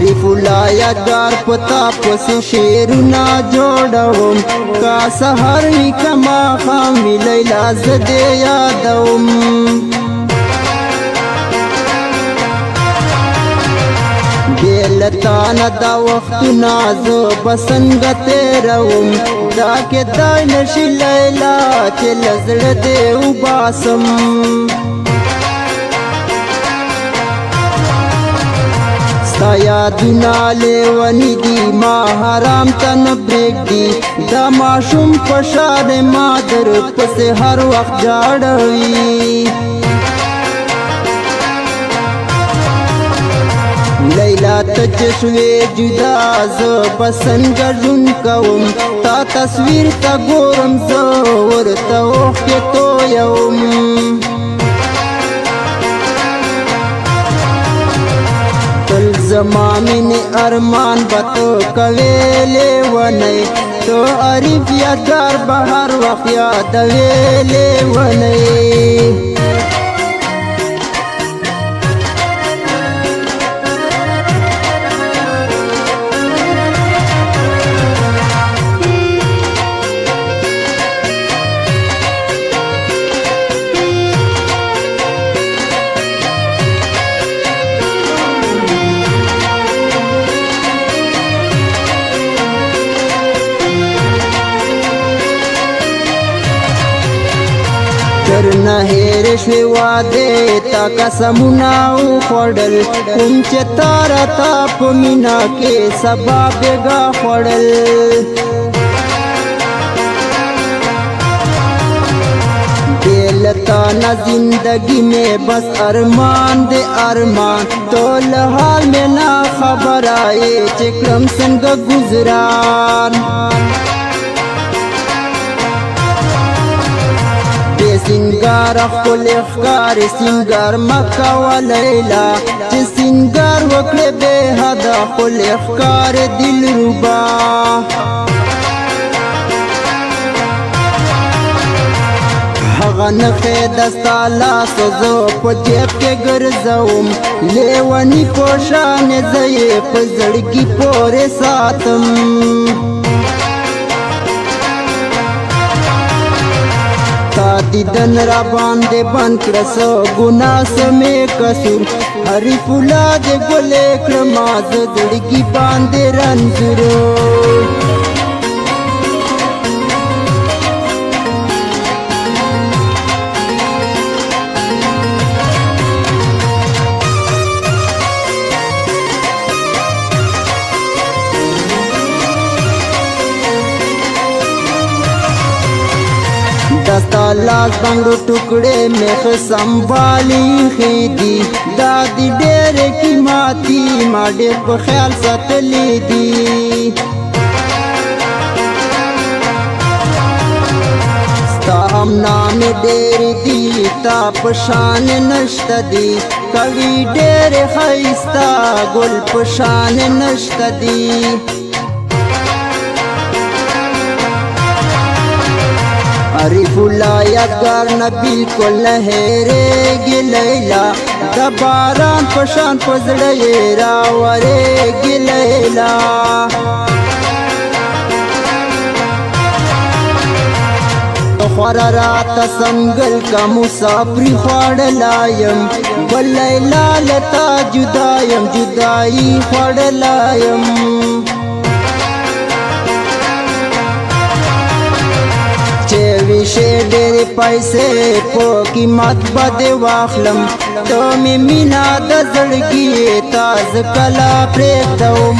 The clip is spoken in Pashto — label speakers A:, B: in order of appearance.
A: عارف الله یادگار پتا پس شیرنا جوړوم کا سحر وی کما خام وی لیلا زده یادوم بیلتانا دا وختنا زو بسنگ تیروم دا که دای نشی لیلا چه لزړ دې وباسم ستا یادونه لیونی دی ما حرام ته نه پرېږدي دا ماشوم په شان ما در پسې هر وخت جاړوي لیلا ته چې شوې جدا زه به څنګه ژوند کوم تا تصویر ته ګورم زه ورته اوښکې تویوم تل زما مینې ارمان به ته کوې لیونی تو عارف یادګار به هر وخت یادوې لیونی نه هېر شوې واده تا قسمونه وخوړل کوم چې تا راته په مینه کې سبا بېګا خوړل بې له تا نه زندګي مې بس ارمان دې ارمان ټول حال مې نه خبره یې چې کړم څنګه ګزران سنگار خپل ښکار سنگار مکوه لیلا چې سنگار وکړې بې حده خپل ښکار دلربا هغه نښې د ستا لاسو زه په جیب کې ګرځوم لیوني په شانې زه یې په زړګي پورې ساتم تا دیدن را باندې بند کړه څه ګناه څه مې قصور عارف الله دې ګلې کړما زه زړګي باندې رنځور دستا لاس بنگړو ټوکړې مخ سنبالي خېدي دا دې ډېر قیمتي ما ډېر په خیال ساتلې دي ستا هم نامې ډېر دي تا په شان نشته دي کوي ډېر ښایسته ګل په شان نشته دي عارف الله یادګار نه بالکل نه هېرېږي لیلا د باران په شان په زړه یې راورېږي لیلا خورا راته سنګل کا مسافري خوړلا یم بل لیلا لتا جدا یم جدایي خوړلا یم ویشه ډېرې پیسې په قیمت به دې واخلم ته مې مینه د زړګي تا زه کله پرېږدوم